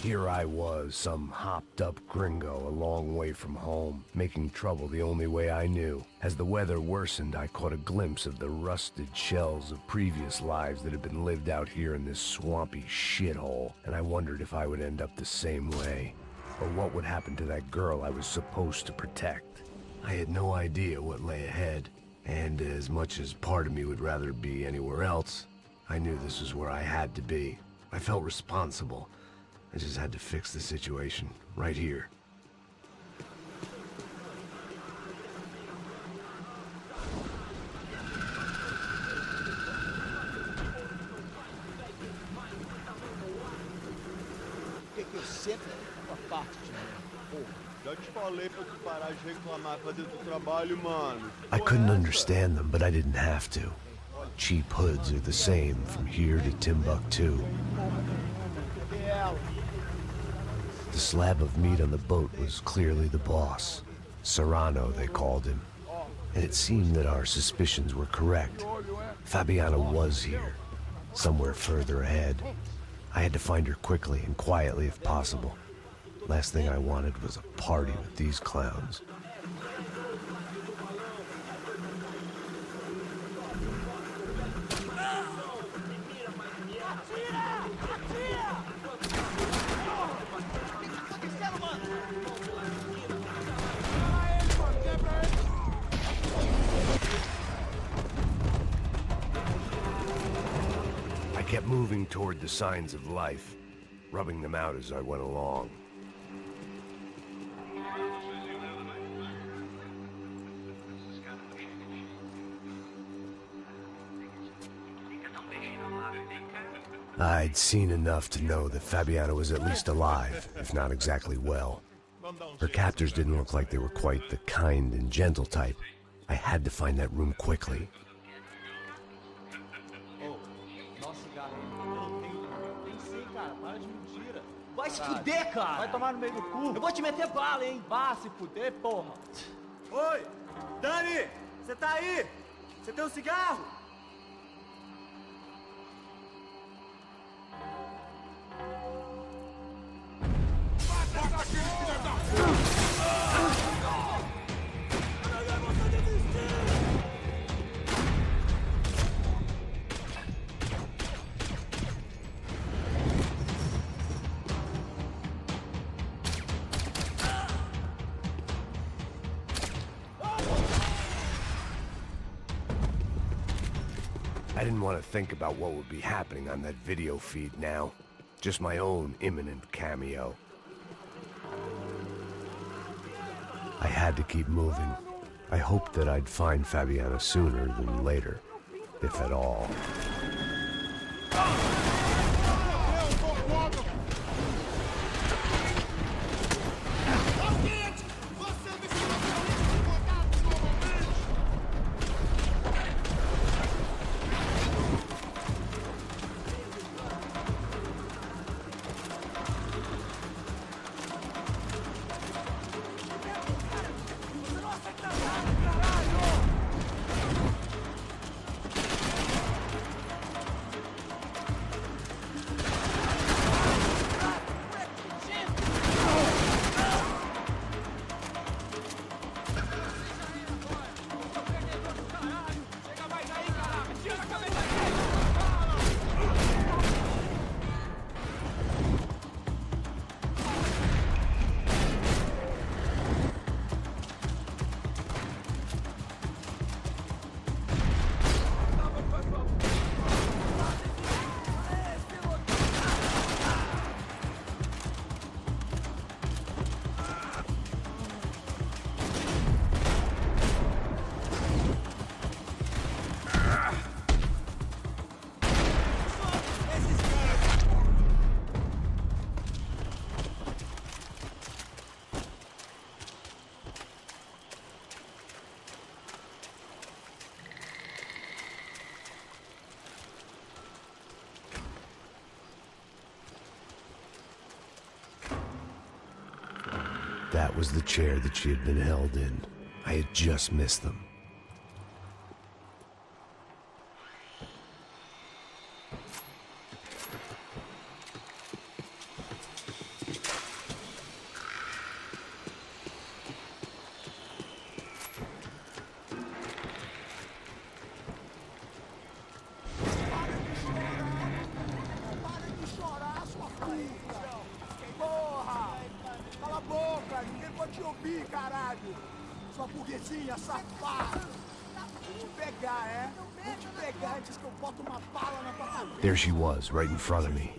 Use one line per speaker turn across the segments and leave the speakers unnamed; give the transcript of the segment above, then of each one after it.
Here I was, some hopped-up gringo a long way from home, making trouble the only way I knew. As the weather worsened, I caught a glimpse of the rusted shells of previous lives that had been lived out here in this swampy shithole, and I wondered if I would end up the same way. Or what would happen to that girl I was supposed to protect. I had no idea what lay ahead, and as much as part of me would rather be anywhere else, I knew this was where I had to be. I felt responsible. I just had to fix the situation, right here.
Que eu sempre uma parte de mim, porra.
Já te falei pra tu parar de reclamar pra dentro do trabalho, mano.
I couldn't understand them, but I didn't have to. Cheap hoods are the same from here to Timbuktu. The slab of meat on the boat was clearly the boss. Serrano, they called him. And it seemed that our suspicions were correct. Fabiana was here, somewhere further ahead. I had to find her quickly and quietly if possible. Last thing I wanted was a party with these clowns. I kept moving toward the signs of life, rubbing them out as I went along. I'd seen enough to know that Fabiana was at least alive, if not exactly well. Her captors didn't look like they were quite the kind and gentle type. I had to find that room quickly.
Vai se fuder, cara! Vai tomar no meio do cu! Eu vou te meter bala, hein? Vá se fuder, porra!
Oi! Dani! Você tá aí? Você tem um cigarro?
I didn't want to think about what would be happening on that video feed now. Just my own imminent cameo. I had to keep moving. I hoped that I'd find Fabiana sooner than later, if at all. That was the chair that she had been held in. I had just missed them.
sua burguesinha, safado! Vou te pegar, é? Vou te pegar antes que eu boto uma bala na tua cabeça!
There she was, right in front of me.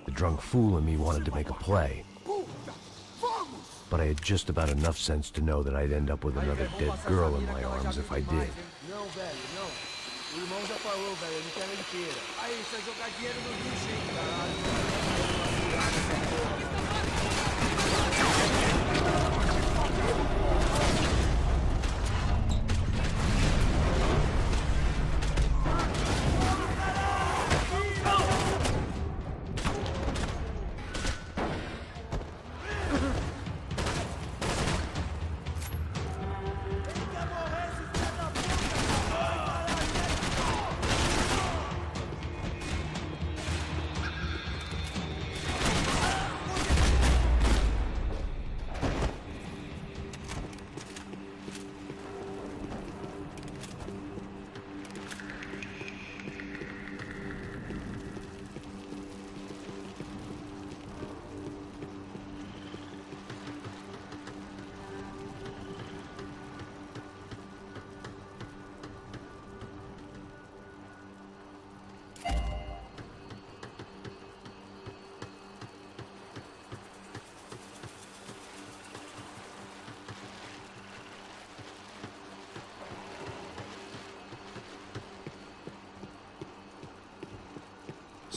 The drunk fool in me wanted to make a play.
Puta! Vamos!
But I had just about enough sense to know that I'd end up with another dead girl in my arms if I did.
Não, velho, não. O irmão já falou, velho, eu não quero ele inteira. Aí, você vai jogar dinheiro no lixo, hein,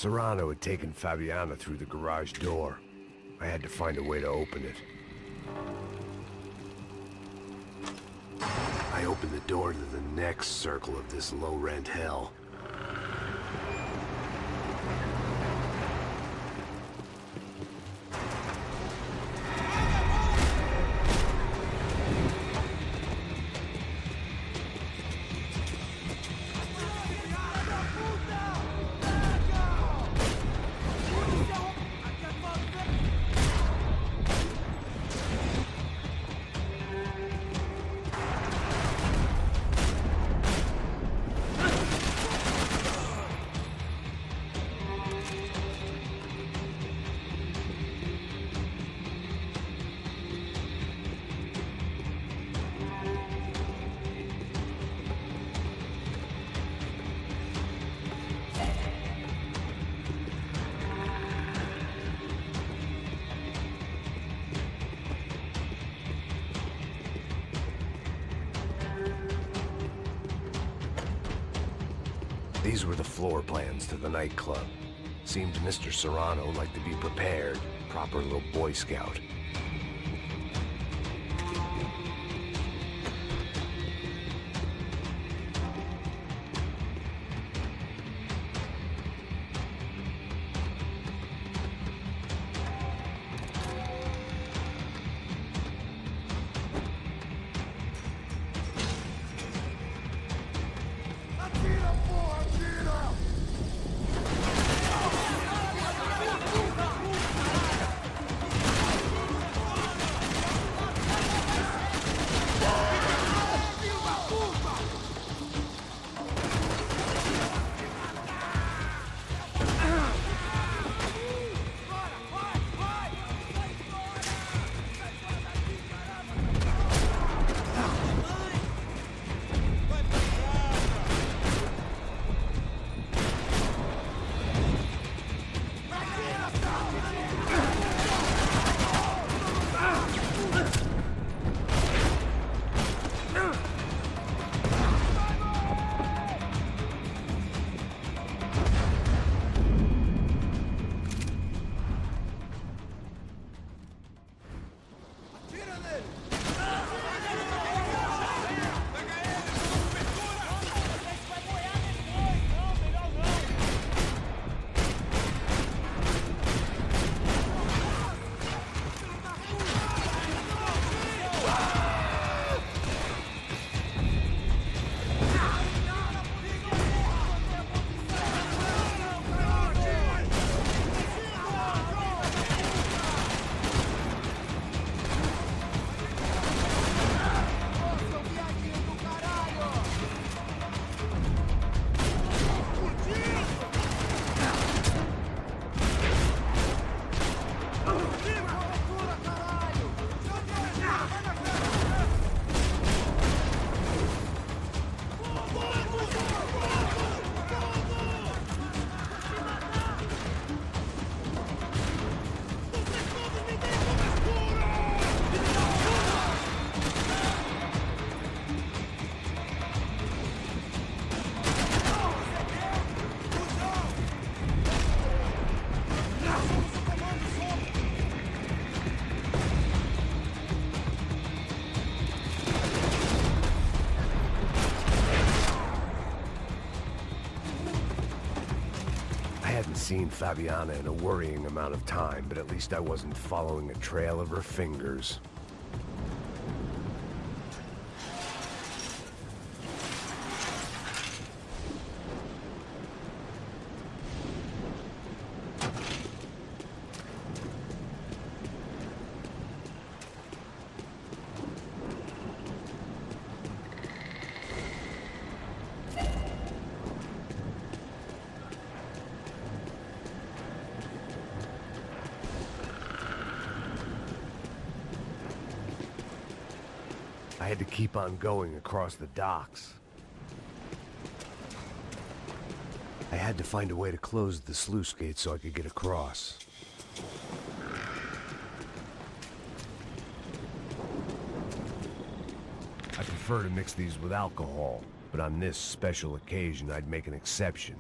Serrano had taken Fabiana through the garage door. I had to find a way to open it. I opened the door to the next circle of this low-rent hell. These were the floor plans to the nightclub. Seemed Mr. Serrano liked to be prepared, proper little Boy Scout. seen Fabiana in a worrying amount of time, but at least I wasn't following a trail of her fingers. I had to keep on going across the docks. I had to find a way to close the sluice gate so I could get across. I prefer to mix these with alcohol, but on this special occasion I'd make an exception.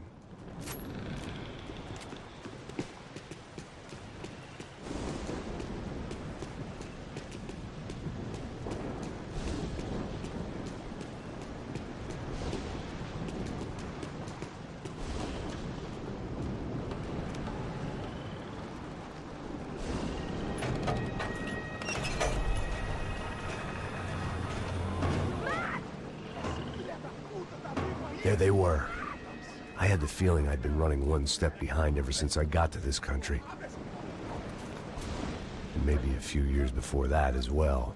There they were. I had the feeling I'd been running one step behind ever since I got to this country. And maybe a few years before that as well.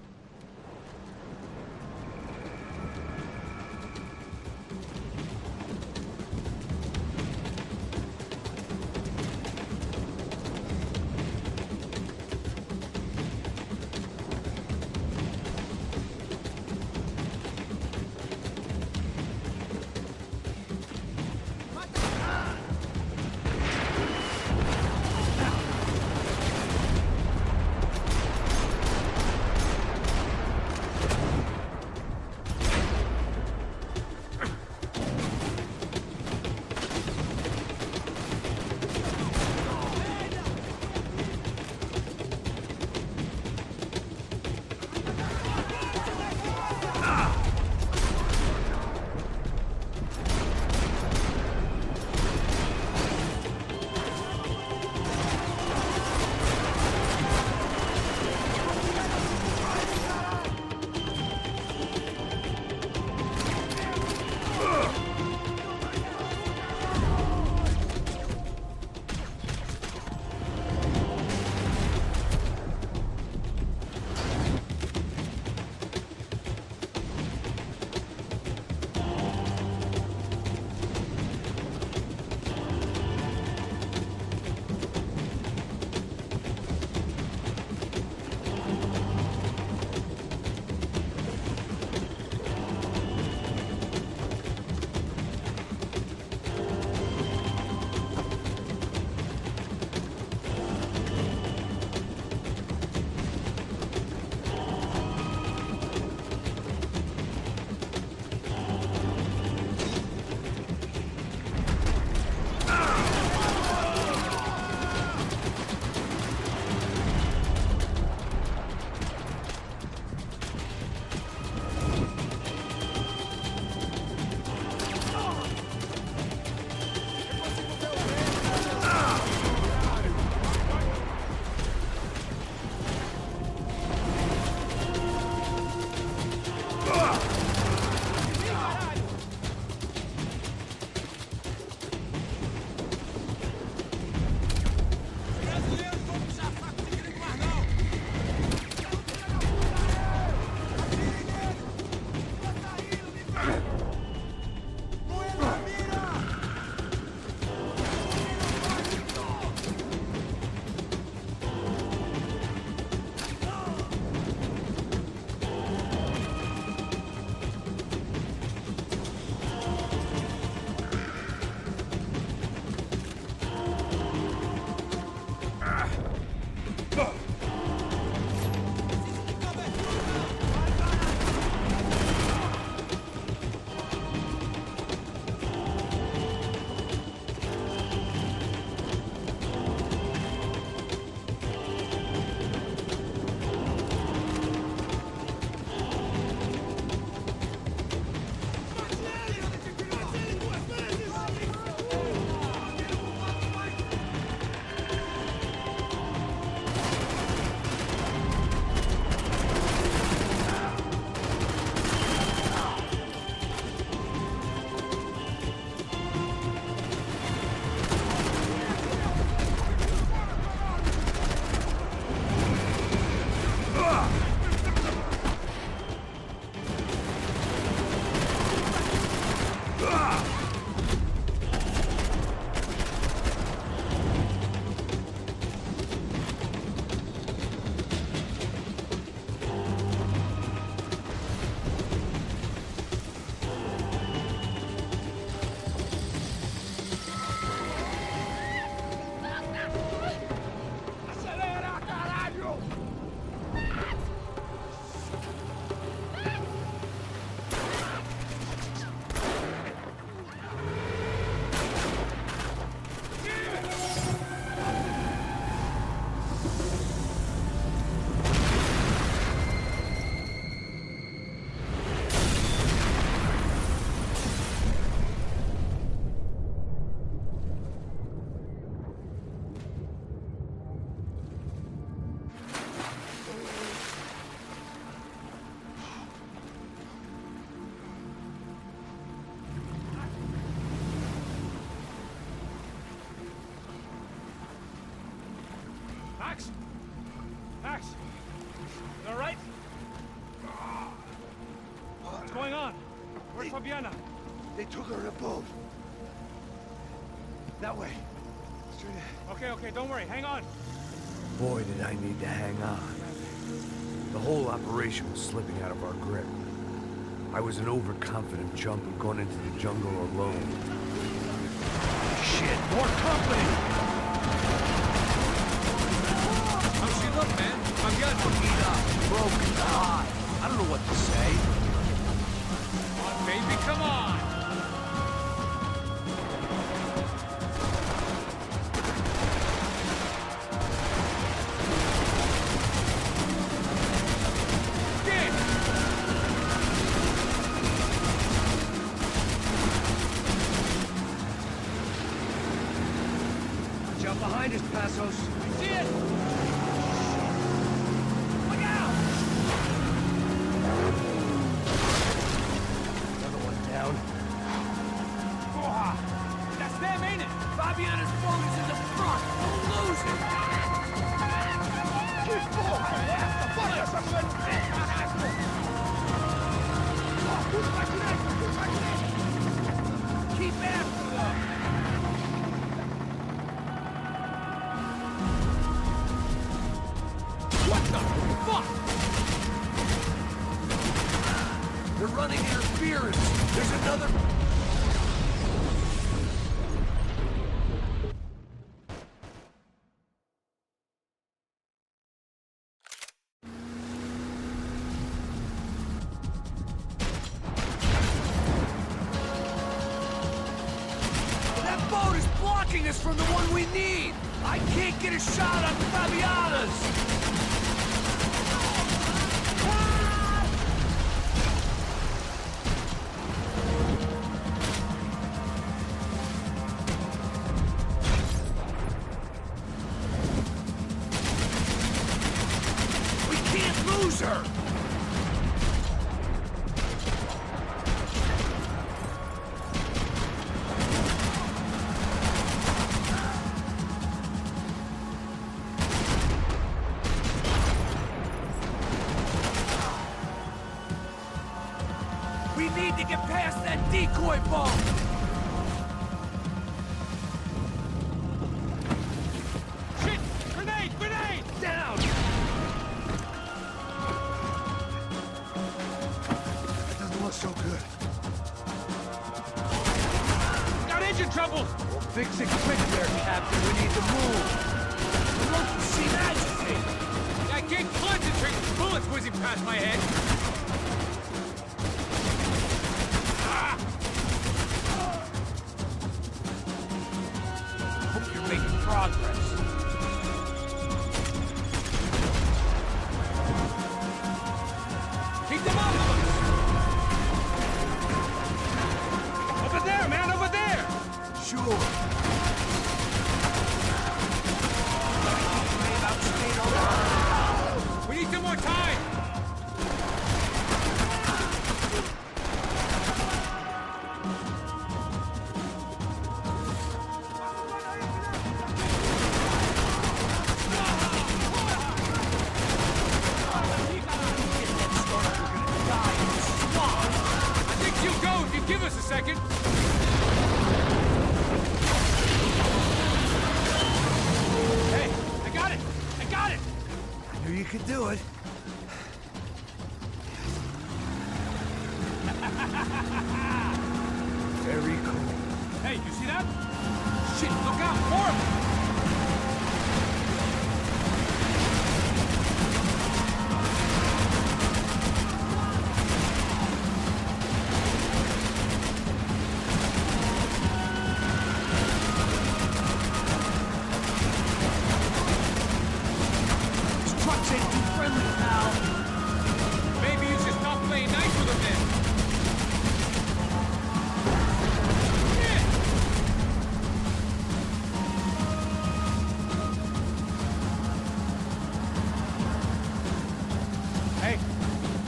Max? Max? You all right? What's going on? Where's Fabiana?
They took her in a boat. That way. Straight ahead.
Okay, don't worry. Hang on.
Boy, did I need to hang on. The whole operation was slipping out of our grip. I was an overconfident chump who'd gone into the jungle alone. Shit, more company!
How's she look, man? Fabiana.
Beat up, broken, hot. I don't know what to say.
Come on, baby, come on!
Behind us, Passos.
See it! Look out!
Another one down.
That's them, ain't it?
Fabiana's boat is in the front. Don't lose it.
Que porra é essa? Bota essa mulher no pé, caraca! Ó, tudo pra direita, tudo pra direita!
Keep after them.
What the fuck?
They're running interference. There's another... That boat is blocking us from the one we need. I can't get a shot on Fabiana's. Lose her! We need to get past that decoy bomb!
Shit! Grenade! Grenade!
Down! Look so good.
Got engine trouble!
We'll fix it quick there, Captain. We need to move. The local seem agitated.
I can't concentrate with bullets whizzing past my head.
Hope you're making progress.
Keep them off! Over there, man, over there!
Sure.
We need some more time! I think you'll go if you give us a second. Hey, I got it! I got it!
I knew you could do it. Very cool.
Hey, you see that? Shit, look out! More of them!
These trucks ain't too friendly, pal.
Maybe you should stop playing nice with them then. Yeah.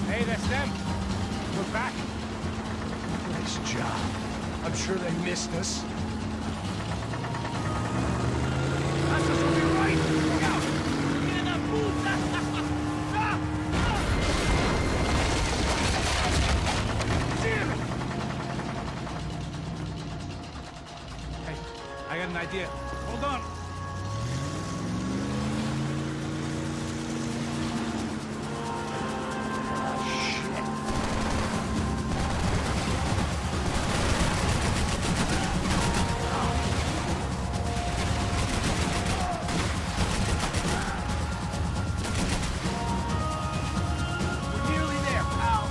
Hey, that's them. We're back.
Nice job. I'm sure they missed us.
That's us will be right. Look out. an idea. Hold on.
We're nearly there, pal.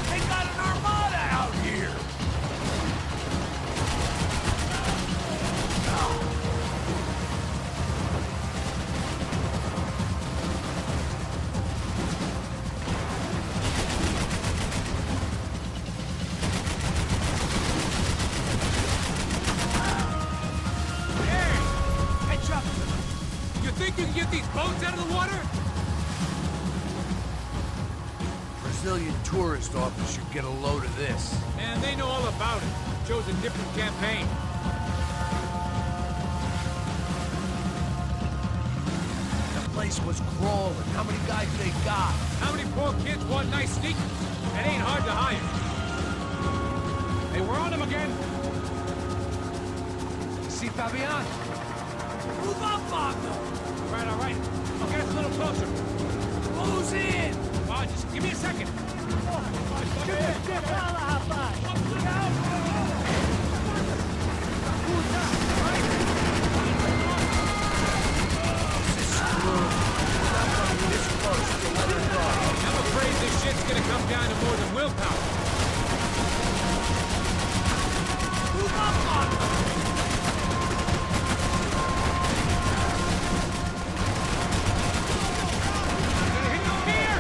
They got an armada out here. Catch up to them.
You think you can get these boats out of the water?
Brazilian tourist office should get a load of this.
Man, they know all about it. Chose a different campaign.
The place was crawling. How many guys they got?
How many poor kids want nice sneakers? It ain't hard to hire. Hey, we're on them again.
You see Fabian?
Move up, Magno.
All right. I'll get us a little closer.
Close in.
Oh, just give me a second. I'm afraid this shit's gonna come down to more than willpower.
Move up, Magno.
Gonna hit the pier!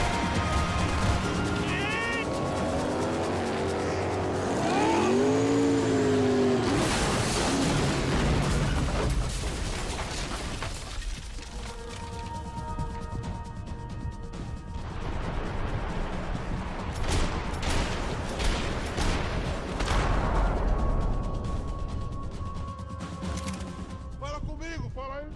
Fala comigo, fala aí.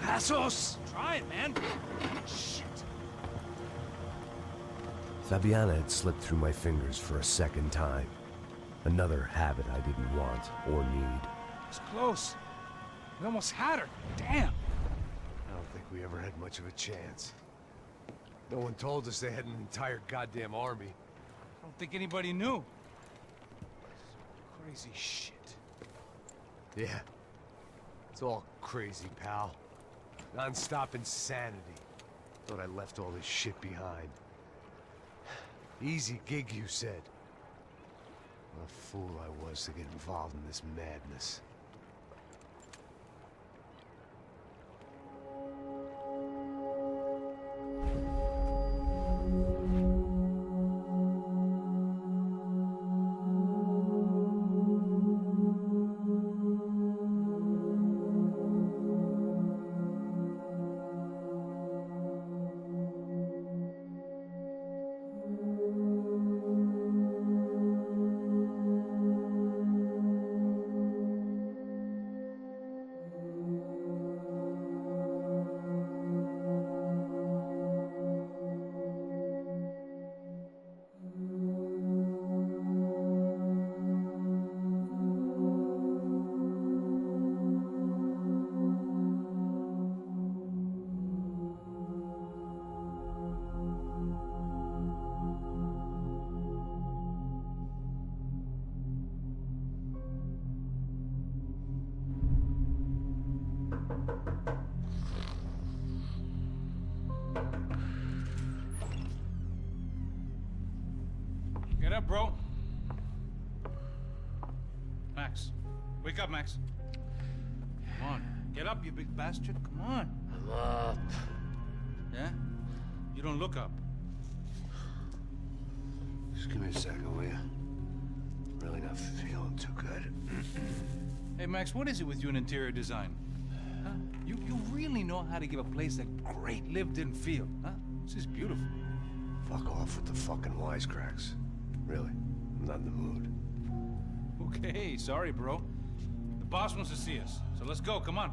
Passos.
Try it, man.
Fabiana had slipped through my fingers for a second time. Another habit I didn't want or need.
It's close. We almost had her. Damn.
I don't think we ever had much of a chance. No one told us they had an entire goddamn army.
I don't think anybody knew. Crazy shit.
Yeah. It's all crazy, pal. Non-stop insanity. Thought I left all this shit behind. Easy gig, you said. What a fool I was to get involved in this madness.
Get up, bro. Max. Wake up, Max. Come on. Get up, you big bastard. Come on.
I'm up.
Yeah? You don't look up.
Just give me a second, will you? Really not feeling too good.
Hey, Max, what is it with you and interior design? Huh? You really know how to give a place a great lived-in feel, huh? This is beautiful.
Fuck off with the fucking wisecracks. Really, I'm not in the mood.
Okay, sorry, bro. The boss wants to see us, so let's go, come on.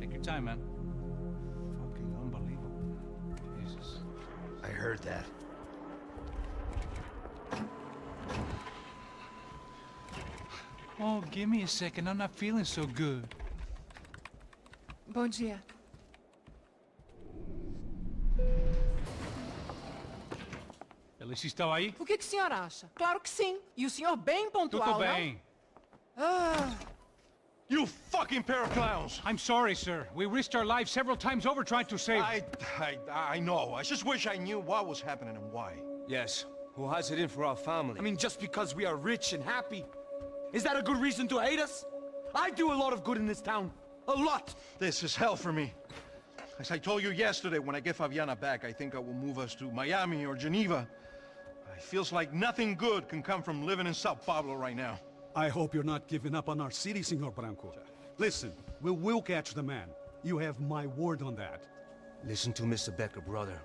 Take your time, man. Fucking unbelievable. Jesus.
I heard that.
Oh, give me a second. I'm not feeling so good.
Bom dia.
Alice estava aí?
O que o senhor acha? Claro que sim. E o senhor bem pontual,
Tudo bem.
You fucking pair of clowns!
I'm sorry, sir. We risked our lives several times over trying to save...
I know. I just wish I knew what was happening and why.
Yes, who has it in for our family? I mean, just because we are rich and happy, is that a good reason to hate us? I do a lot of good in this town. A lot!
This is hell for me. As I told you yesterday, when I get Fabiana back, I think I will move us to Miami or Geneva. It feels like nothing good can come from living in Sao Paulo right now.
I hope you're not giving up on our city, Senor Branco. Listen, we will catch the man. You have my word on that.
Listen to Mr. Becker, brother.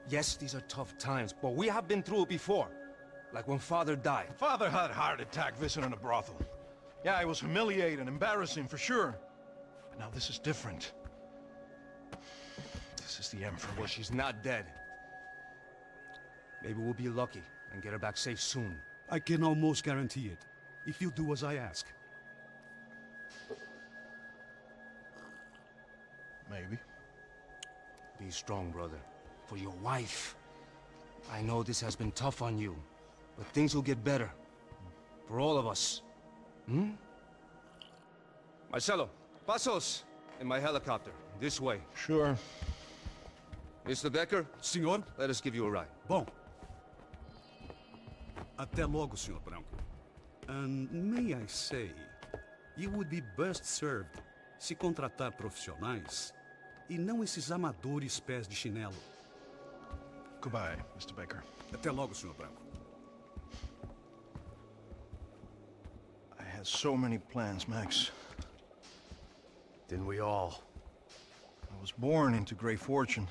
Yes, these are tough times, but we have been through it before. Like when Father died.
Father had a heart attack visiting a brothel. Yeah, it was humiliating, embarrassing, for sure. But now this is different. This is the end for me.
Well, she's not dead. Maybe we'll be lucky and get her back safe soon.
I can almost guarantee it, if you do as I ask.
Maybe.
Be strong, brother. For your wife. I know this has been tough on you, but things will get better. For all of us. Hmm? Marcelo, pasos in my helicopter. This way.
Sure.
Mr. Becker,
Senhor?
let us give you a ride.
Bom. Até logo, Senhor Branco. And may I say, you would be best served se contratar profissionais e não esses amadores pés de chinelo.
Goodbye, Mr. Baker.
Até logo, Senhor Branco.
I had so many plans, Max.
Didn't we all?
I was born into great fortune.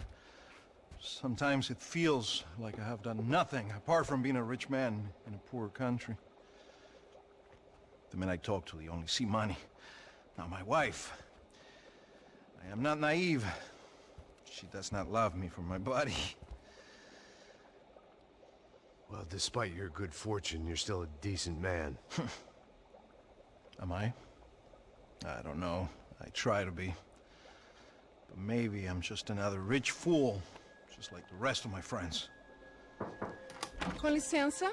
Sometimes it feels like I have done nothing apart from being a rich man in a poor country. The men I talk to, they only see money. Now my wife, I am not naive. She does not love me for my body.
Well, despite your good fortune, you're still a decent man.
Am I? I don't know. I try to be. But maybe I'm just another rich fool, just like the rest of my friends.
Com licença.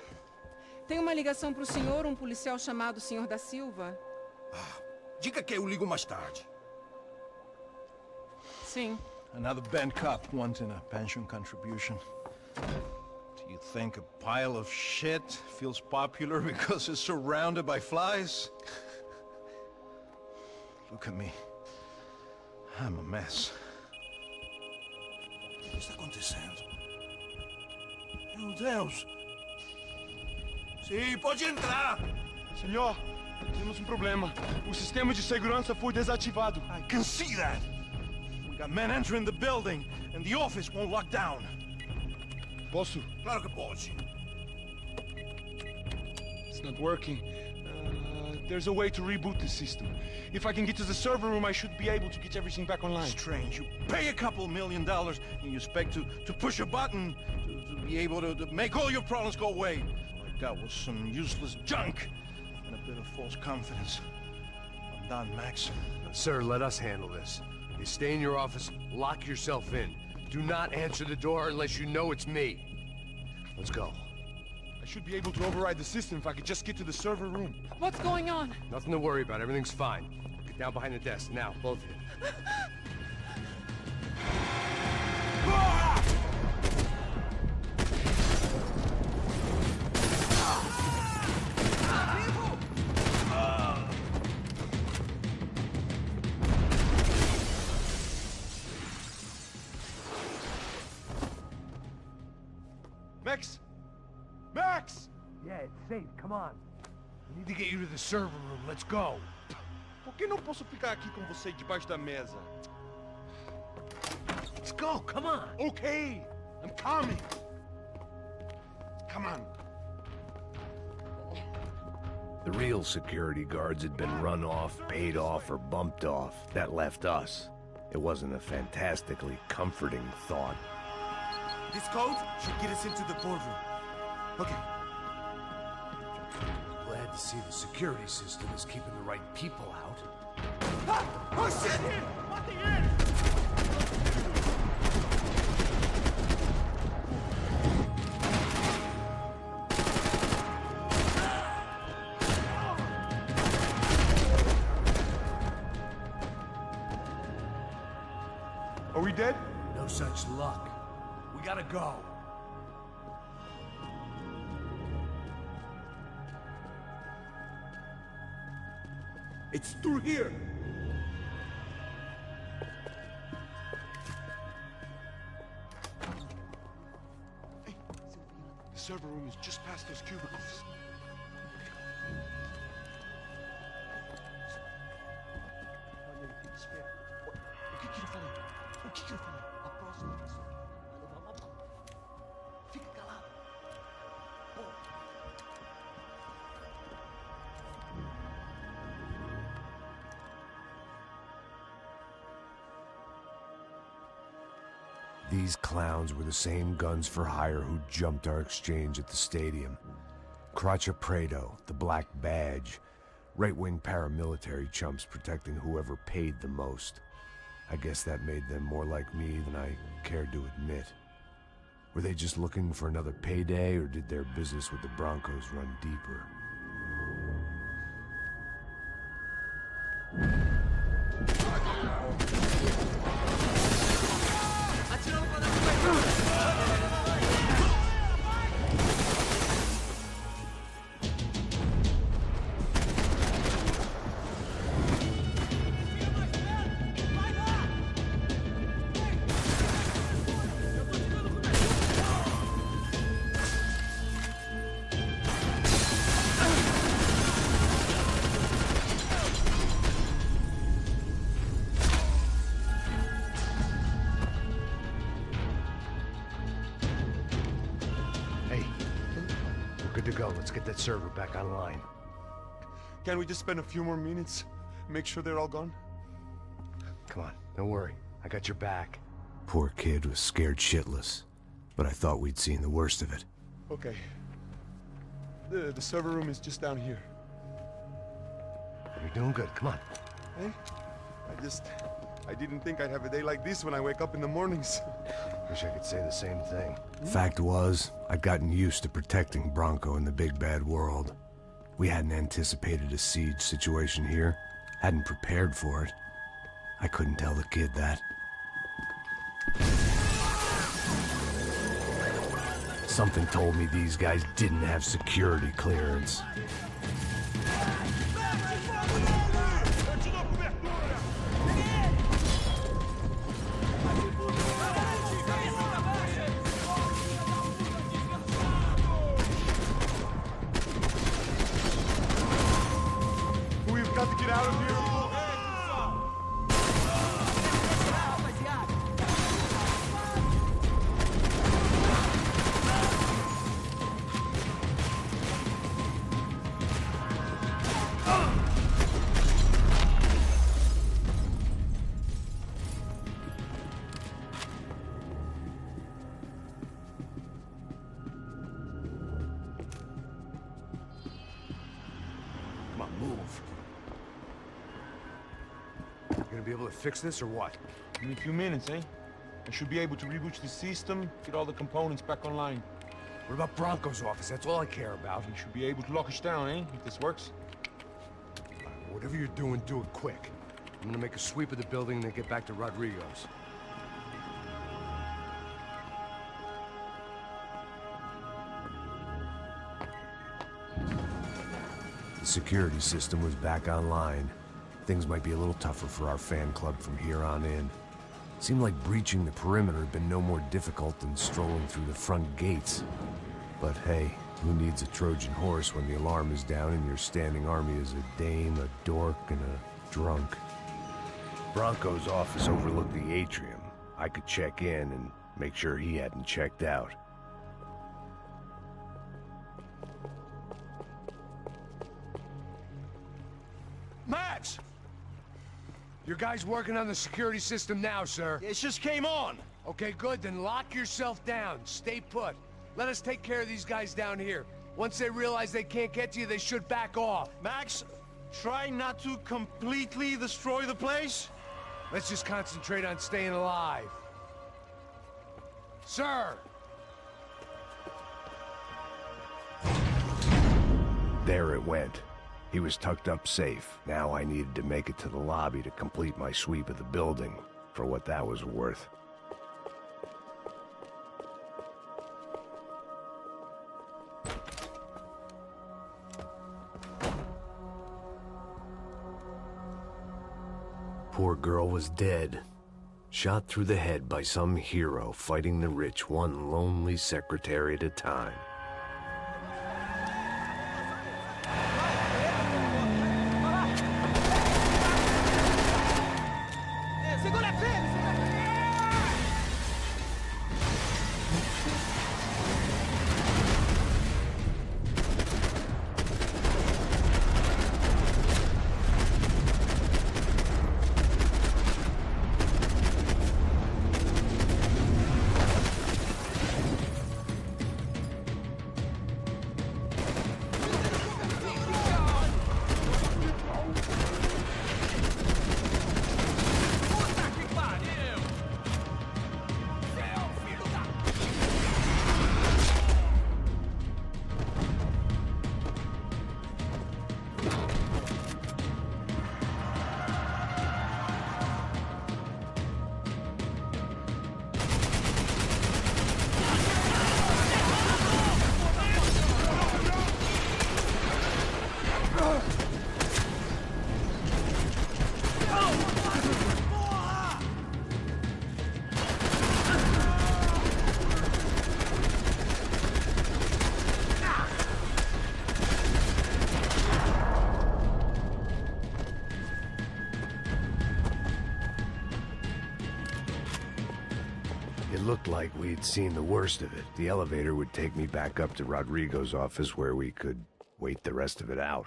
Tem uma ligação pro senhor, um policial chamado Senhor da Silva.
Diga que eu ligo mais tarde.
Sim.
Another bent cop wanting a pension contribution. Do you think a pile of shit feels popular because it's surrounded by flies? Look at me. I'm a mess. O que está acontecendo? Meu Deus! Sim, pode entrar!
Senhor, temos um problema. O sistema de segurança foi desativado.
I can see that! We got men entering the building, and the office won't lock down.
Posso?
Claro que pode.
It's not working. There's a way to reboot the system. If I can get to the server room, I should be able to get everything back online.
Strange. You pay a couple $1 million, and you expect to push a button to be able to make all your problems go away. Like that was some useless junk and a bit of false confidence. I'm done, Max.
Sir, let us handle this. You stay in your office, lock yourself in. Do not answer the door unless you know it's me. Let's go.
I should be able to override the system if I could just get to the server room.
What's going on?
Nothing to worry about. Everything's fine. Get down behind the desk. Now, both of you.
Max! Max!
Yeah, it's safe. Come on. We need to get you to the server room. Let's go.
Por que não posso ficar aqui com você debaixo da mesa?
Let's go. Come on.
Okay, I'm coming. Come on.
The real security guards had been run off, paid off, or bumped off. That left us. It wasn't a fantastically comforting thought.
This code should get us into the boardroom. Okay.
Glad to see the security system is keeping the right people out.
Ah! Oh shit!
Are we dead?
No such luck. We gotta go.
It's through here.
Hey, the server room is just past those cubicles. O que eu falei? O que eu falei?
A próxima pessoa vai levar uma bala. Fica calado.
These clowns were the same guns for hire who jumped our exchange at the stadium. Craccia Predo, the Black Badge. Right-wing paramilitary chumps protecting whoever paid the most. I guess that made them more like me than I cared to admit. Were they just looking for another payday, or did their business with the Broncos run deeper? Good to go. Let's get that server back online.
Can't we just spend a few more minutes? Make sure they're all gone?
Come on, don't worry. I got your back. Poor kid was scared shitless, but I thought we'd seen the worst of it.
Okay. The server room is just down here.
You're doing good. Come on.
Hey? I didn't think I'd have a day like this when I wake up in the mornings.
Wish I could say the same thing. Fact was, I'd gotten used to protecting Bronco in the big bad world. We hadn't anticipated a siege situation here, hadn't prepared for it. I couldn't tell the kid that. Something told me these guys didn't have security clearance.
We've got to get out of here.
Come on, move. You gonna be able to fix this or what?
In a few minutes, eh? I should be able to reboot the system, get all the components back online.
What about Bronco's office? That's all I care about.
You should be able to lock us down, eh? If this works.
Whatever you're doing, do it quick. I'm gonna make a sweep of the building and then get back to Rodrigo's. The security system was back online. Things might be a little tougher for our fan club from here on in. Seemed like breaching the perimeter had been no more difficult than strolling through the front gates. But hey, who needs a Trojan horse when the alarm is down and your standing army is a dame, a dork, and a drunk? Bronco's office overlooked the atrium. I could check in and make sure he hadn't checked out.
Max!
Your guys working on the security system now, sir.
It just came on!
Okay, good, then lock yourself down. Stay put. Let us take care of these guys down here. Once they realize they can't get to you, they should back off.
Max, try not to completely destroy the place.
Let's just concentrate on staying alive. Sir! There it went. He was tucked up safe. Now I needed to make it to the lobby to complete my sweep of the building, for what that was worth. Poor girl was dead. Shot through the head by some hero fighting the rich one lonely secretary at a time. It looked like we'd seen the worst of it. The elevator would take me back up to Rodrigo's office where we could wait the rest of it out.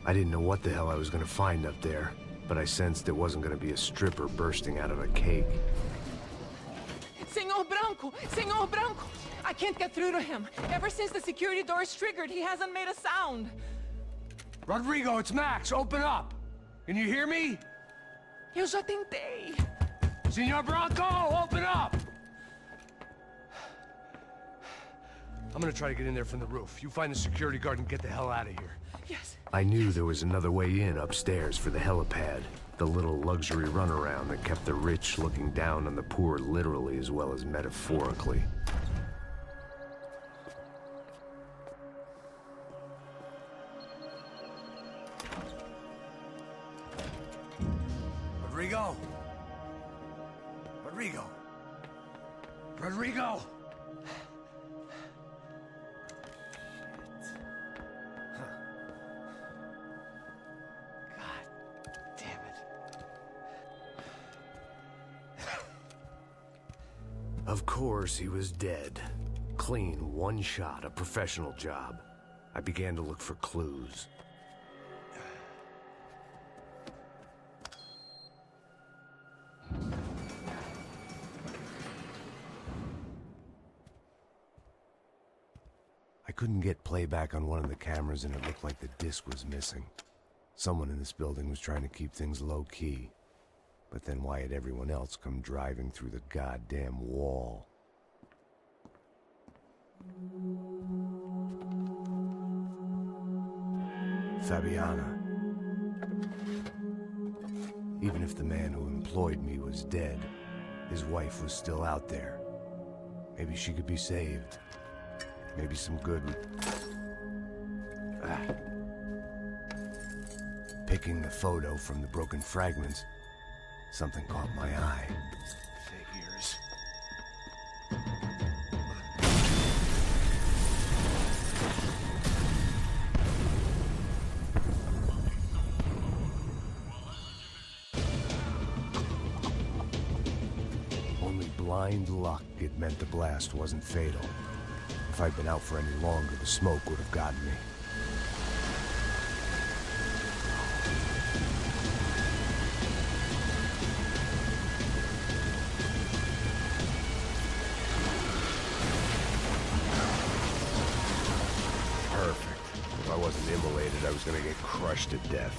I didn't know what the hell I was gonna find up there, but I sensed it wasn't gonna be a stripper bursting out of a cake.
Senor Branco! Senor Branco! I can't get through to him. Ever since the security door is triggered, he hasn't made a sound.
Rodrigo, it's Max! Open up! Can you hear me?
Eu já tentei.
Senor Branco, open up! I'm gonna try to get in there from the roof. You find the security guard and get the hell out of here.
Yes.
I knew there was another way in upstairs for the helipad. The little luxury runaround that kept the rich looking down on the poor literally as well as metaphorically. Rodrigo! Rodrigo! Rodrigo! Of course, he was dead. Clean, one shot, a professional job. I began to look for clues. I couldn't get playback on one of the cameras and it looked like the disc was missing. Someone in this building was trying to keep things low-key. But then why had everyone else come driving through the goddamn wall? Fabiana. Even if the man who employed me was dead, his wife was still out there. Maybe she could be saved. Maybe some good would... Picking the photo from the broken fragments, something caught my eye. Figures. Only blind luck it meant the blast wasn't fatal. If I'd been out for any longer, the smoke would have gotten me. Perfect. If I wasn't immolated, I was gonna get crushed to death.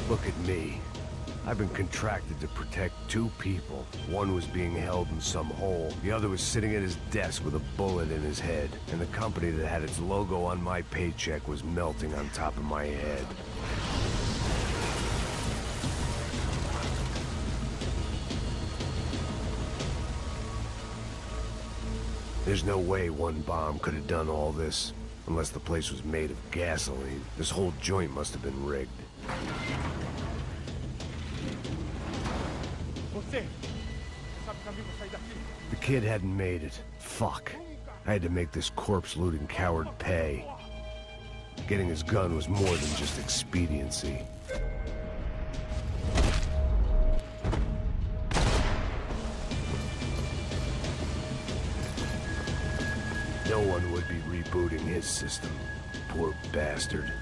Look at me. I've been contracted to protect two people. One was being held in some hole. The other was sitting at his desk with a bullet in his head. And the company that had its logo on my paycheck was melting on top of my head. There's no way one bomb could have done all this. Unless the place was made of gasoline. This whole joint must have been rigged. The kid hadn't made it. Fuck. I had to make this corpse-looting coward pay. Getting his gun was more than just expediency. No one would be rebooting his system. Poor bastard.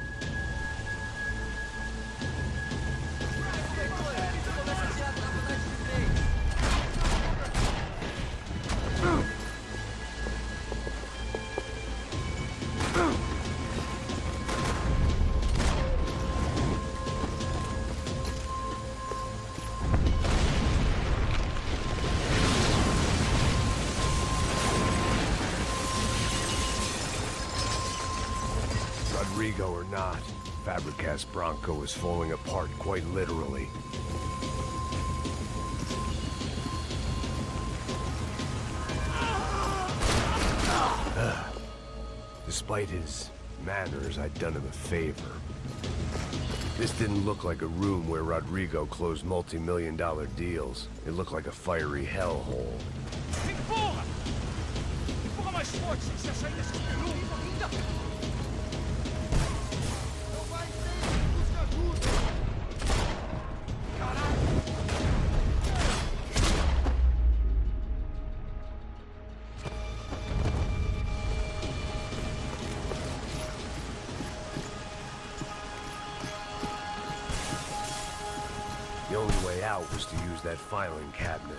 Rodrigo or not, Fabricas Bronco is falling apart quite literally. Despite his manners, I'd done him a favor. This didn't look like a room where Rodrigo closed multi-million-dollar deals. It looked like a fiery hellhole. The only way out was to use that filing cabinet.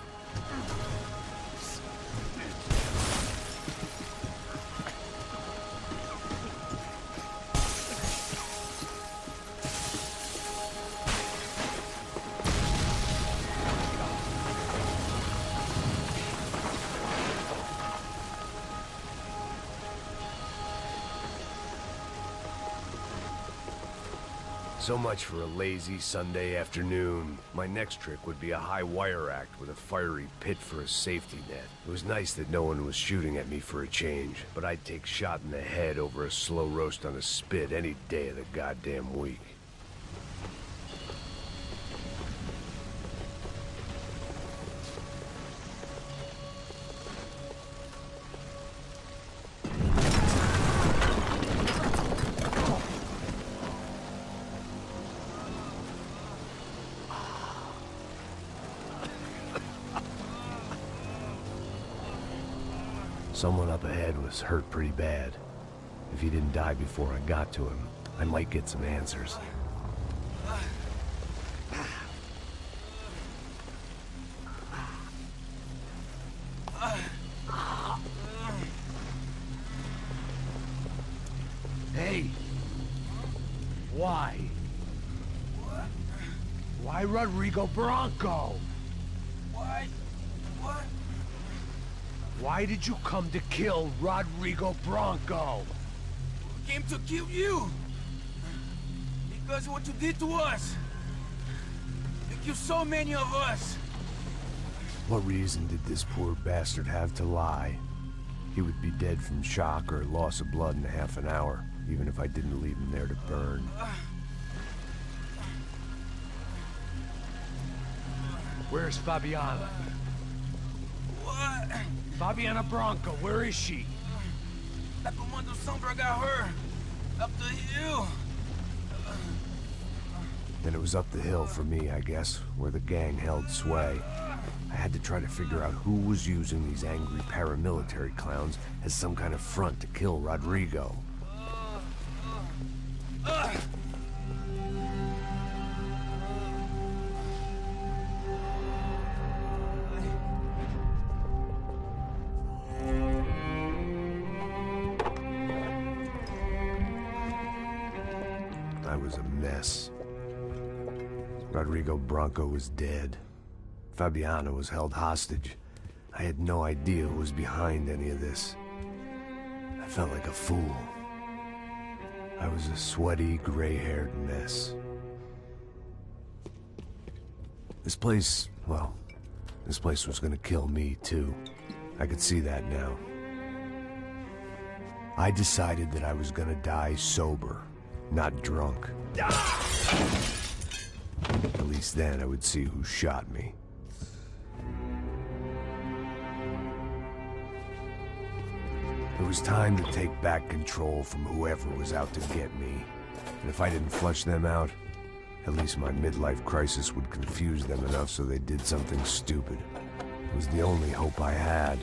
So much for a lazy Sunday afternoon. My next trick would be a high wire act with a fiery pit for a safety net. It was nice that no one was shooting at me for a change, but I'd take shot in the head over a slow roast on a spit any day of the goddamn week. Someone up ahead was hurt pretty bad. If he didn't die before I got to him, I might get some answers. Hey! Why? Why Rodrigo Bronco?
What? What?
Why did you come to kill Rodrigo Bronco?
Came to kill you. Because of what you did to us. You killed so many of us.
What reason did this poor bastard have to lie? He would be dead from shock or loss of blood in half an hour, even if I didn't leave him there to burn. Where's Fabiana?
What?
Fabiana Branco, where is she?
That Comando Sombra got her. Up the hill.
Then it was up the hill for me, I guess, where the gang held sway. I had to try to figure out who was using these angry paramilitary clowns as some kind of front to kill Rodrigo. I was a mess. Rodrigo Branco was dead. Fabiana was held hostage. I had no idea who was behind any of this. I felt like a fool. I was a sweaty, gray-haired mess. This place, well, this place was gonna kill me, too. I could see that now. I decided that I was gonna die sober, not drunk. At least then I would see who shot me. It was time to take back control from whoever was out to get me. And if I didn't flush them out, at least my midlife crisis would confuse them enough so they did something stupid. It was the only hope I had.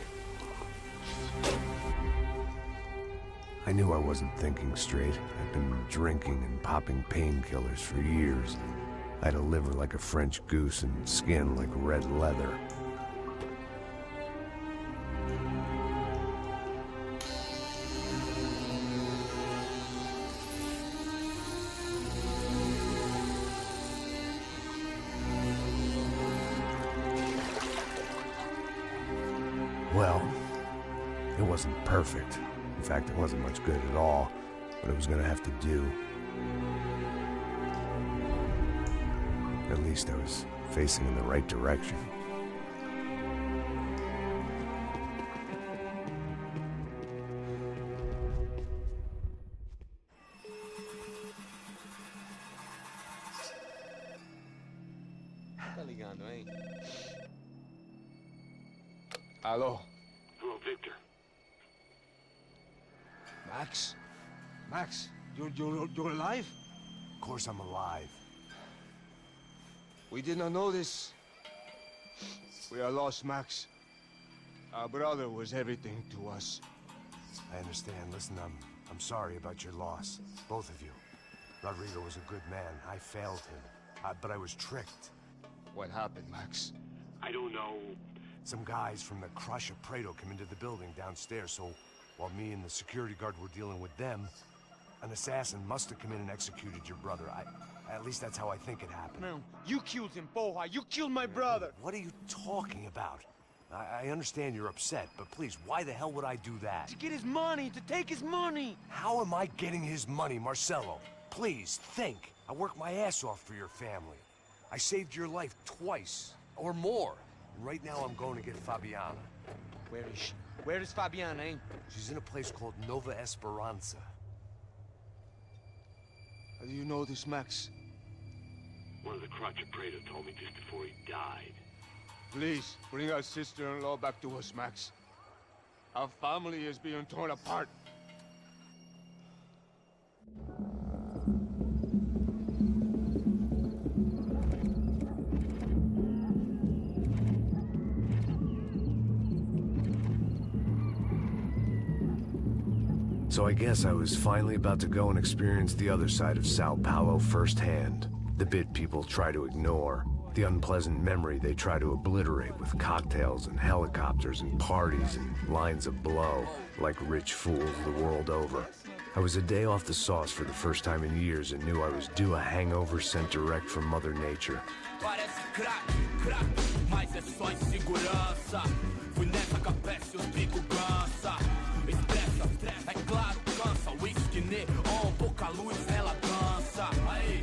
I knew I wasn't thinking straight. I'd been drinking and popping painkillers for years. I had a liver like a French goose and skin like red leather. Well, it wasn't perfect. In fact, it wasn't much good at all, but it was gonna have to do. At least I was facing in the right direction.
Tá ligando, hein?
Hello.
Hello, Victor.
Max? Max, you're alive?
Of course I'm alive.
We did not know this. We are lost, Max. Our brother was everything to us.
I understand. Listen, I'm sorry about your loss. Both of you. Rodrigo was a good man. I failed him. But I was tricked.
What happened, Max?
I don't know.
Some guys from the Crush of Prado came into the building downstairs, so while me and the security guard were dealing with them, an assassin must have come in and executed your brother. At least that's how I think it happened.
No, you killed him, porra. You killed my brother.
What are you talking about? I understand you're upset, but please, why the hell would I do that?
To get his money, to take his money.
How am I getting his money, Marcelo? Please, think. I worked my ass off for your family. I saved your life twice, or more. Right now I'm going to get Fabiana.
Where is she? Where is Fabiana, eh?
She's in a place called Nova Esperanza.
How do you know this, Max?
One of the Crotch of Prado told me just before he died.
Please, bring our sister-in-law back to us, Max. Our family is being torn apart.
So I guess I was finally about to go and experience the other side of Sao Paulo firsthand. The bit people try to ignore. The unpleasant memory they try to obliterate with cocktails and helicopters and parties and lines of blow, like rich fools the world over. I was a day off the sauce for the first time in years and knew I was due a hangover sent direct from Mother Nature.
Parece crack, mas é só insegurança. Fui nessa capeste, os bico gansa. Estressa, é claro, cansa. Whisky neon, pouca luz, ela dança. Aí,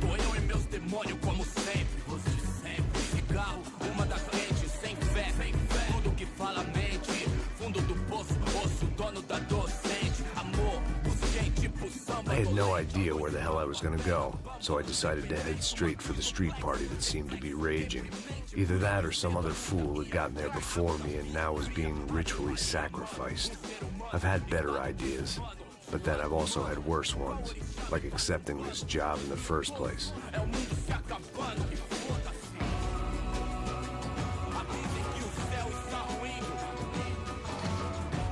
had no idea where the hell I was gonna go, so I decided to head straight for the street party that seemed to be raging. Either that or some other fool had gotten there before me and now was being ritually sacrificed. I've had better ideas, but then I've also had worse ones, like accepting this job in the first place.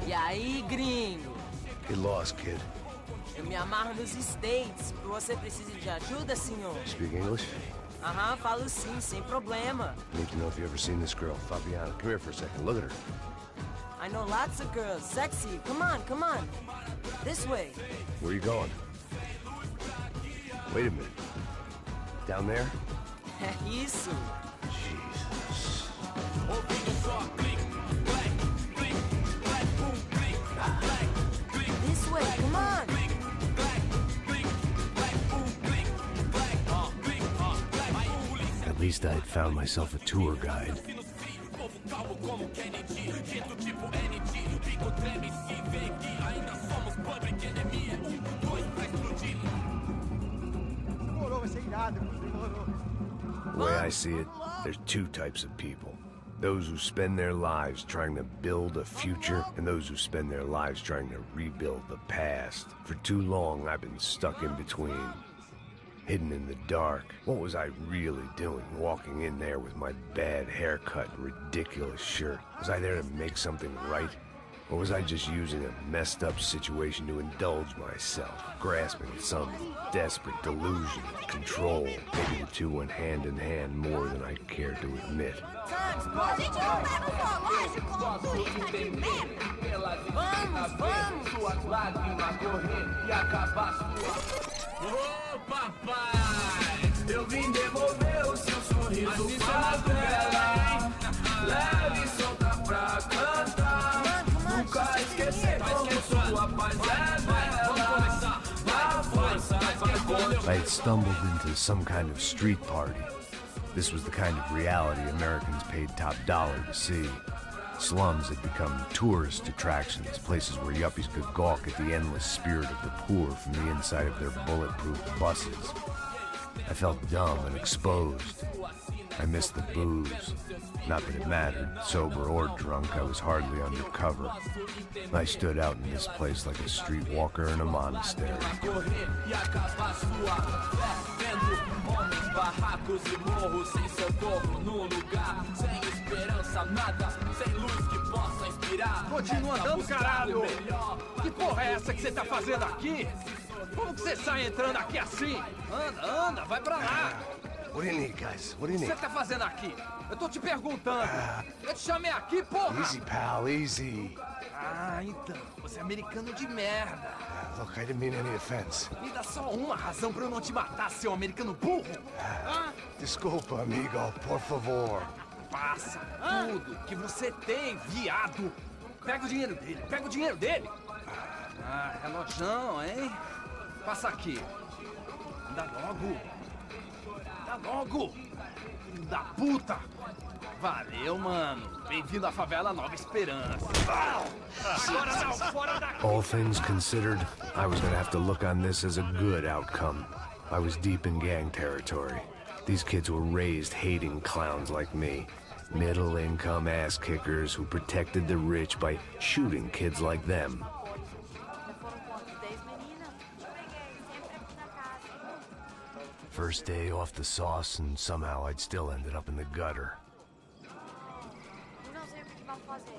E aí, gringo?
Get lost, kid.
Eu me amarro nos States. Você precisa de ajuda, senhor?
Speak English?
Aham, falo sim, sem problema.
Need to know if you ever seen this girl, Fabiana. Come here for a second. Look at her.
I know lots of girls. Sexy. Come on, come on. This way.
Where you going? Wait a minute. Down there?
Isso.
Jesus.
This way, come on.
At least I had found myself a tour guide.
Demorou, vai ser irado, demorou.
The way I see it, there's two types of people. Those who spend their lives trying to build a future, and those who spend their lives trying to rebuild the past. For too long, I've been stuck in between. Hidden in the dark. What was I really doing, walking in there with my bad haircut and ridiculous shirt? Was I there to make something right? Or was I just using a messed up situation to indulge myself, grasping at some desperate delusion of control? Maybe the two went hand in hand more than I cared to admit.
A gente não tá no zoológico, turista de merda. Vamos, vamos. Suas lágrimas correr e acabar sua...
Ô papai, eu vim devolver o seu sorriso favela. Leve e solta pra cantar. Nunca esquecer como sua paz é bela. A força vai contra.
I had stumbled into some kind of street party. This was the kind of reality Americans paid top dollar to see. Slums had become tourist attractions, places where yuppies could gawk at the endless spirit of the poor from the inside of their bulletproof buses. I felt dumb and exposed. I missed the booze. Not that it mattered, sober or drunk, I was hardly undercover. I stood out in this place like a streetwalker in a monastery.
Barracos e morros sem socorro no lugar, sem esperança, nada, sem luz que possa inspirar.
Continua andando, caralho! Que porra é essa que você tá fazendo aqui? Como que você sai entrando aqui assim? Anda, anda, vai pra lá!
What do you need, guys? What do
O
you
que
need?
você tá fazendo aqui? Eu tô te perguntando. Eu te chamei aqui, porra!
Easy, pal, easy.
Ah, então. Você é americano de merda.
Look, I didn't mean any offense.
Me dá só uma razão pra eu não te matar, seu americano burro.
Desculpa, amigo, por favor.
Passa tudo que você tem, viado. Pega o dinheiro dele, pega o dinheiro dele. Ah, relojão, hein? Passa aqui. Dá logo. Dá logo. Filho da puta. Valeu, mano. Bem-vindo à favela Nova Esperança. Agora não, fora daqui.
All things considered, I was gonna have to look on this as a good outcome. I was deep in gang territory. These kids were raised hating clowns like me. Middle-income ass-kickers who protected the rich by shooting kids like them. First day off the sauce, and somehow I'd still ended up in the gutter.
Não sei o que vamos fazer.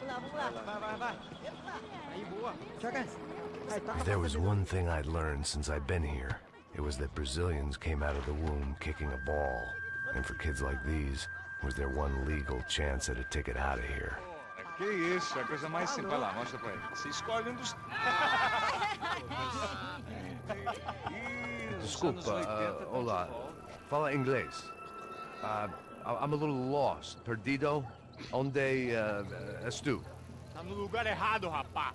Vamos lá. Vai. Aí, boa. Joga.
If there was one thing I'd learned since I'd been here, it was that Brazilians came out of the womb kicking a ball. And for kids like these, was their one legal chance at a ticket out of here.
Que isso, é a coisa mais simples. Vai lá, mostra pra ele. Você escolhe um dos...
Desculpa, olá. Fala inglês. I'm a little lost. Perdido? Onde és tu?
Tá no lugar errado, rapá.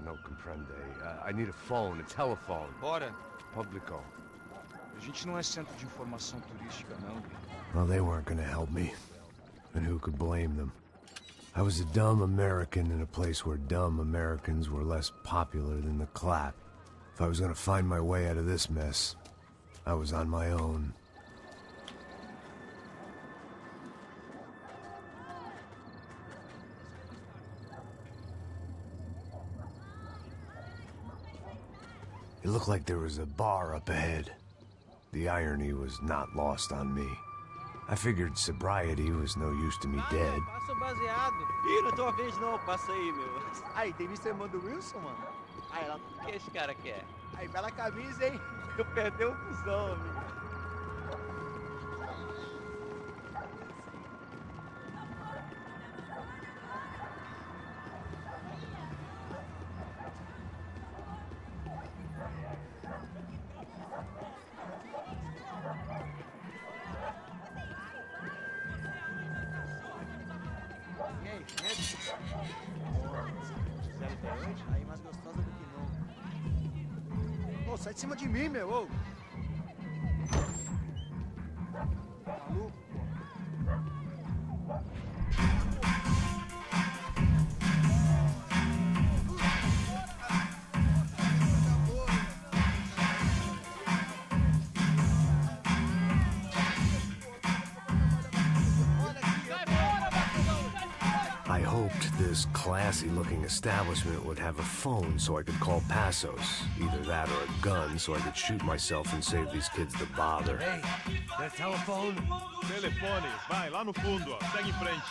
No comprende. I need a phone, a telephone.
Bora.
Publico.
A gente não é centro de informação turística, não.
Well, they weren't gonna help me. And who could blame them? I was a dumb American in a place where dumb Americans were less popular than the clap. If I was gonna find my way out of this mess, I was on my own. It looked like there was a bar up ahead. The irony was not lost on me. I figured sobriety was no use to me dead.
Passa o baseado. Ih, não é tua vez não, passa aí, meu. Aí, tem visto a irmã do Wilson, mano? Aí, ela... O que esse cara quer? Aí, bela camisa, hein? Eu perdi o fusão, amigo. Aí mais gostosa do que não. Ô, sai de cima de mim, meu, ô! Maluco, pô.
I hoped this classy-looking establishment would have a phone so I could call Passos. Either that or a gun so I could shoot myself and save these kids the bother.
Hey, that telephone?
Telefone, vai, lá no fundo, ó. Segue em frente.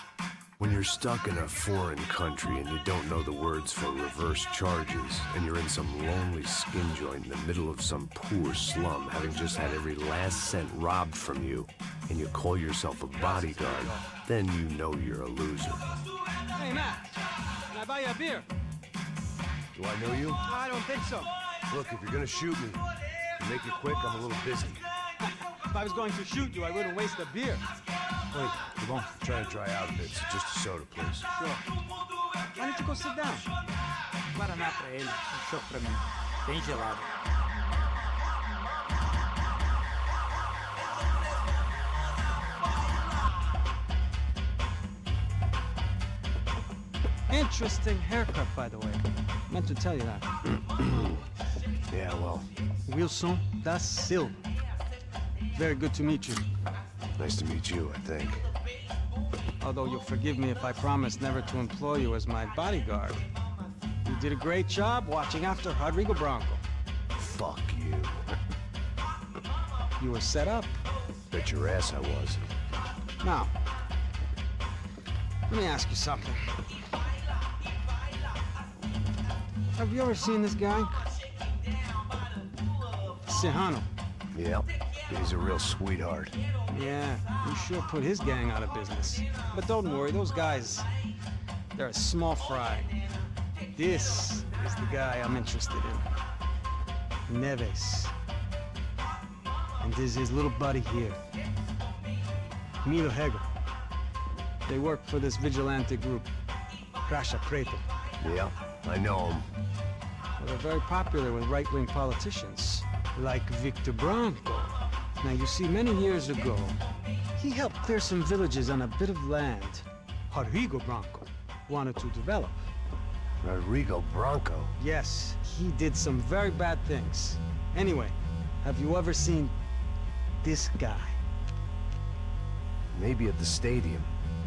When you're stuck in a foreign country and you don't know the words for reverse charges, and you're in some lonely skin joint in the middle of some poor slum, having just had every last cent robbed from you, and you call yourself a bodyguard, then you know you're a loser.
Hey, Matt, can I buy you a beer?
Do I know you?
I don't think so.
Look, if you're gonna shoot me, to make it quick, I'm a little busy.
If I was going to shoot you, I wouldn't waste a beer.
Wait, come on. I'm trying to dry out a bit, so just a soda, please.
Sure. Why don't you go sit down? Guaraná pra ele, um chopp pra mim. Bem gelado. Interesting haircut, by the way. Meant to tell you that.
Yeah, well,
Wilson da Silva. Very good to meet you.
nice to meet you, I think.
Although you'll forgive me if I promise never to employ you as my bodyguard. You did a great job watching after Rodrigo Bronco.
Fuck you.
You were set up.
Bet your ass I was.
Now, let me ask you something. Have you ever seen this guy? Serrano.
Yep, he's a real sweetheart.
Yeah, you sure put his gang out of business. But don't worry, those guys, they're a small fry. This is the guy I'm interested in. Neves. And this is his little buddy here. Milo Hegel. They work for this vigilante group, Crasha Preto.
Yep, I know him.
Well, they're very popular with right-wing politicians, like Victor Bronco. Now, you see, many years ago, he helped clear some villages on a bit of land Rodrigo Bronco wanted to develop.
Rodrigo Bronco?
Yes, he did some very bad things. Anyway, have you ever seen this guy?
Maybe at the stadium.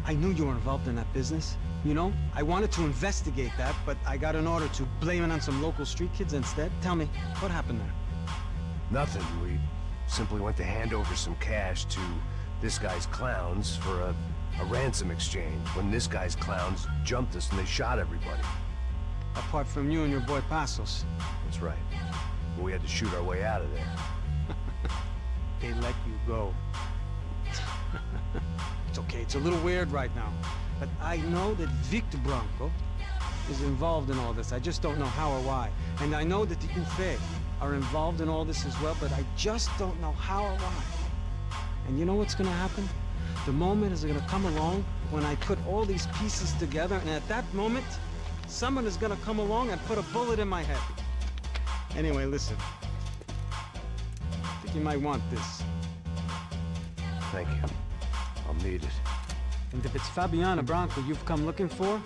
I knew you were involved in that business. You know, I wanted to investigate that, but I got an order to blame it on some local street kids instead. Tell me, what happened there?
Nothing. We simply went to hand over some cash to this guy's clowns for a ransom exchange when this guy's clowns jumped us and they shot everybody.
Apart from you and your boy Passos.
That's right. But we had to shoot our way out of there.
They let you go. It's okay, it's a little weird right now. But I know that Victor Bronco is involved in all this. I just don't know how or why. And I know that the UFE are involved in all this as well, but I just don't know how or why. And you know what's gonna happen? The moment is gonna come along when I put all these pieces together, and at that moment, someone is gonna come along and put a bullet in my head. Anyway, listen. I think you might want this.
Thank you. I'll need it.
And if it's Fabiana Branco you've come looking for,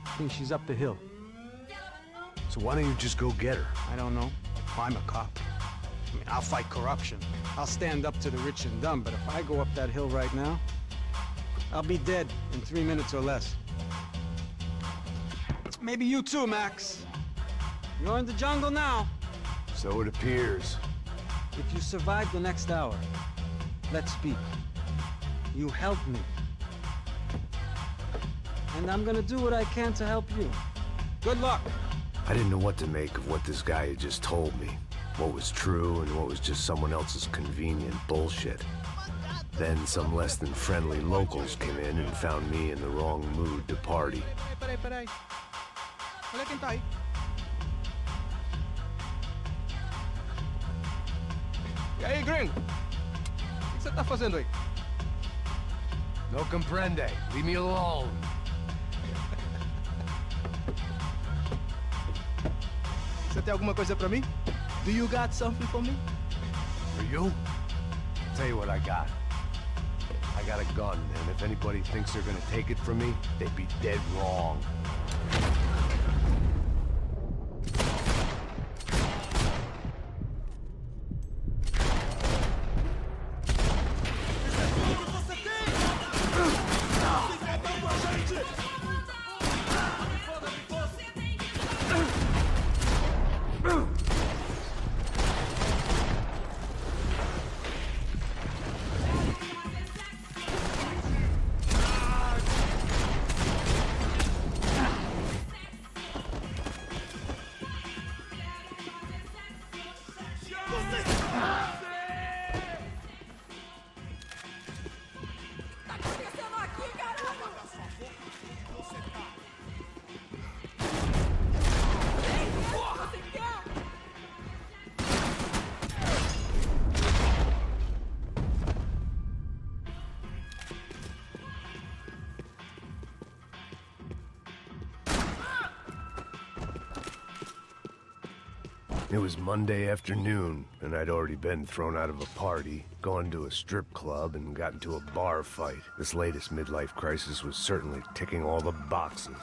I think she's up the hill.
So why don't you just go get her?
I don't know. I'm a cop. I mean, I'll fight corruption. I'll stand up to the rich and dumb, but if I go up that hill right now, I'll be dead in 3 minutes or less. Maybe you too, Max. You're in the jungle now.
So it appears.
If you survive the next hour, let's speak. You help me. And I'm gonna do what I can to help you. Good luck.
I didn't know what to make of what this guy had just told me. What was true and what was just someone else's convenient bullshit. Then some less than friendly locals came in and found me in the wrong mood to party.
Peraí. Olha quem tá aí. E aí, gringo? O que você tá fazendo aí?
No comprende. Leave me alone.
Você tem alguma coisa pra mim? Do you got something for me?
For you? Tell you what I got. I got a gun, and if anybody thinks they're gonna take it from me, they'd be dead wrong. It was Monday afternoon, and I'd already been thrown out of a party, gone to a strip club, and got into a bar fight. This latest midlife crisis was certainly ticking all the boxes.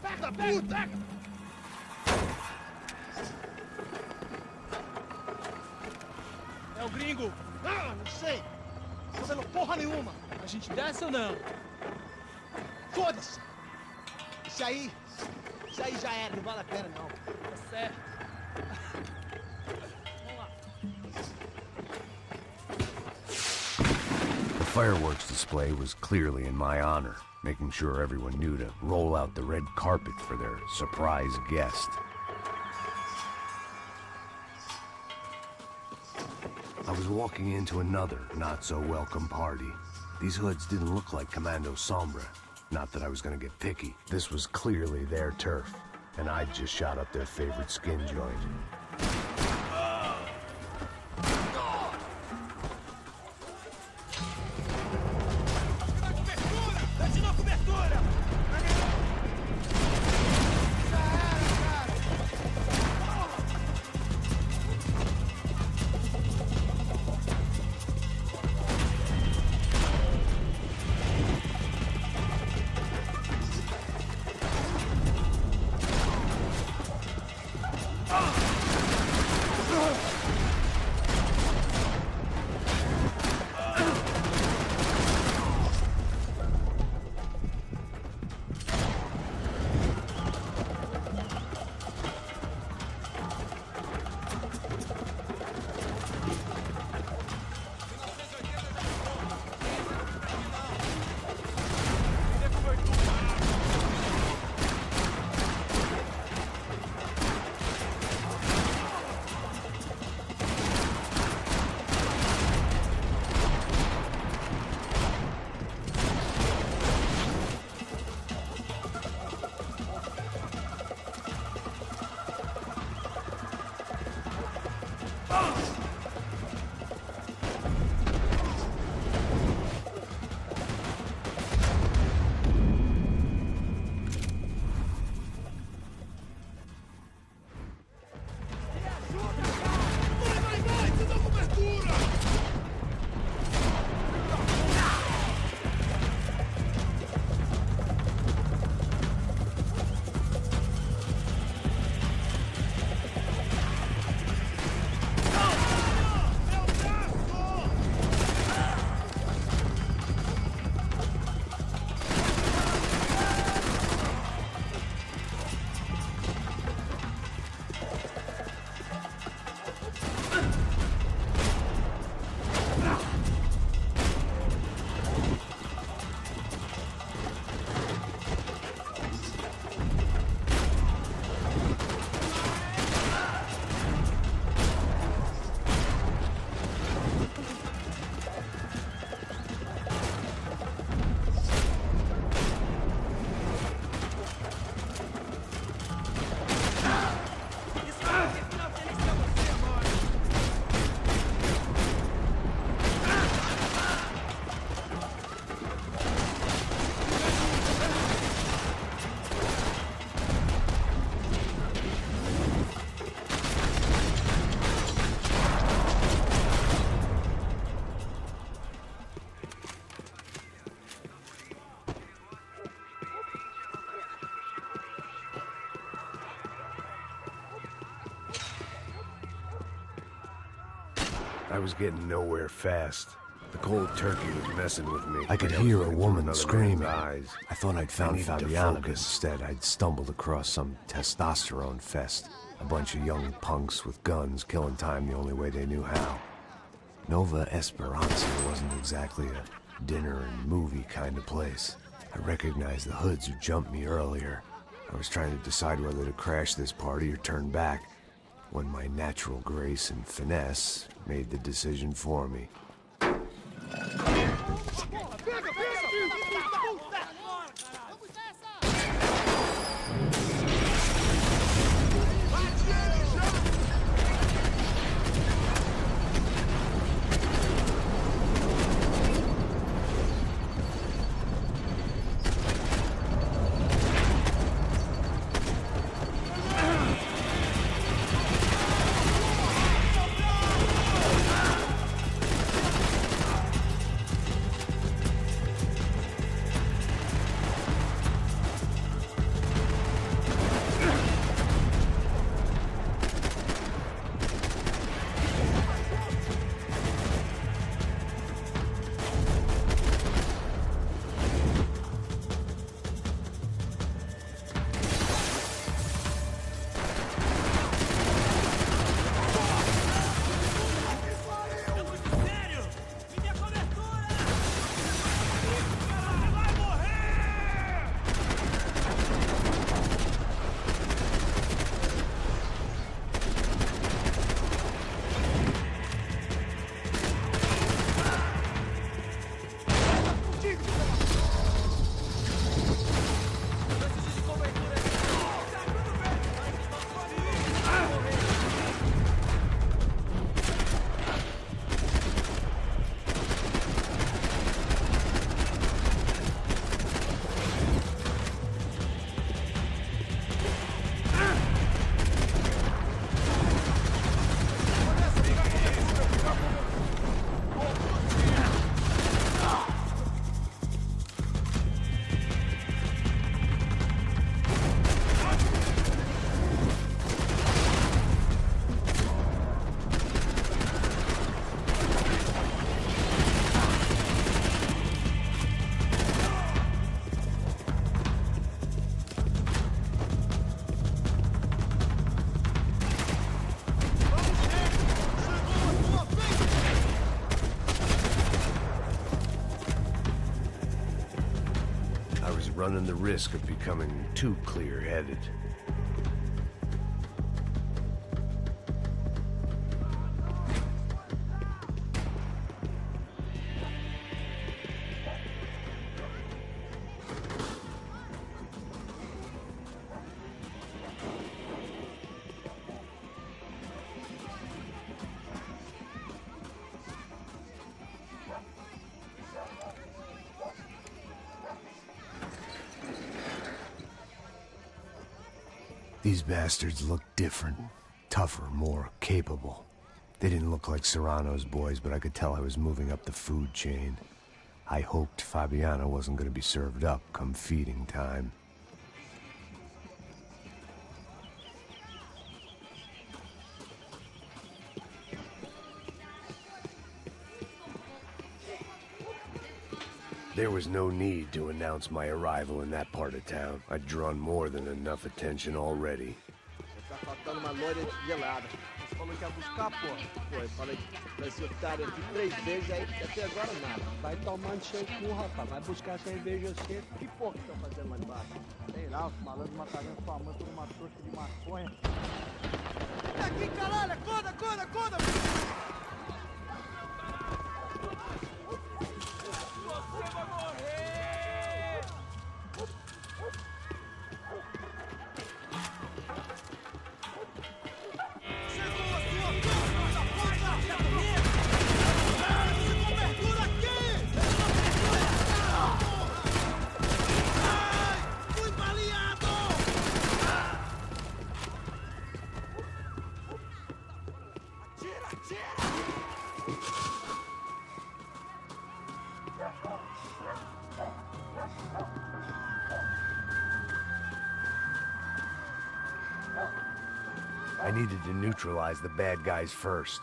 Pega, puta! É o gringo! Ah, não sei! Tô fazendo porra nenhuma! A gente desce ou não? Foda-se! Isso aí já era, não vale a pena não. Tá certo. Vamos lá.
The fireworks display was clearly in my honor, making sure everyone knew to roll out the red carpet for their surprise guest. I was walking into another not-so-welcome party. These hoods didn't look like Commando Sombra. Not that I was gonna get picky. This was clearly their turf, and I'd just shot up their favorite skin joint. I was getting nowhere fast. The cold turkey was messing with me.
I could
Like was
hear a
looking through
woman
another
screaming.
man's eyes.
I thought I'd found
needed to
Fabiana, but
focus.
instead I'd stumbled across some testosterone fest. A bunch of young punks with guns killing time the only way they knew how. Nova Esperanza wasn't exactly a dinner and movie kind of place. I recognized the hoods who jumped me earlier. I was trying to decide whether to crash this party or turn back, when my natural grace and finesse made the decision for me. Running the risk of becoming too clear-headed. These bastards looked different, tougher, more capable. They didn't look like Serrano's boys, but I could tell I was moving up the food chain. I hoped Fabiana wasn't going to be served up come feeding time. There was no need to announce my arrival in that part of town. I'd drawn more than enough attention already.
Tá faltando uma loira gelada. Você falou que ia buscar, pô. Pô, eu falei pra esse otário aqui 3 vezes, aí até agora nada. Vai tomando seu cu, rapaz. Vai buscar cerveja cedo. Que porra que estão fazendo lá embaixo? Sei lá, os malandros mataram sua mãe por uma trouxa de maconha. Vem aqui, caralho! Acorda, acorda, acorda! Você vai morrer!
I needed to neutralize the bad guys first.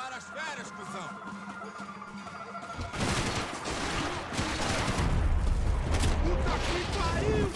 acabaram as férias, cuzão! Puta que pariu!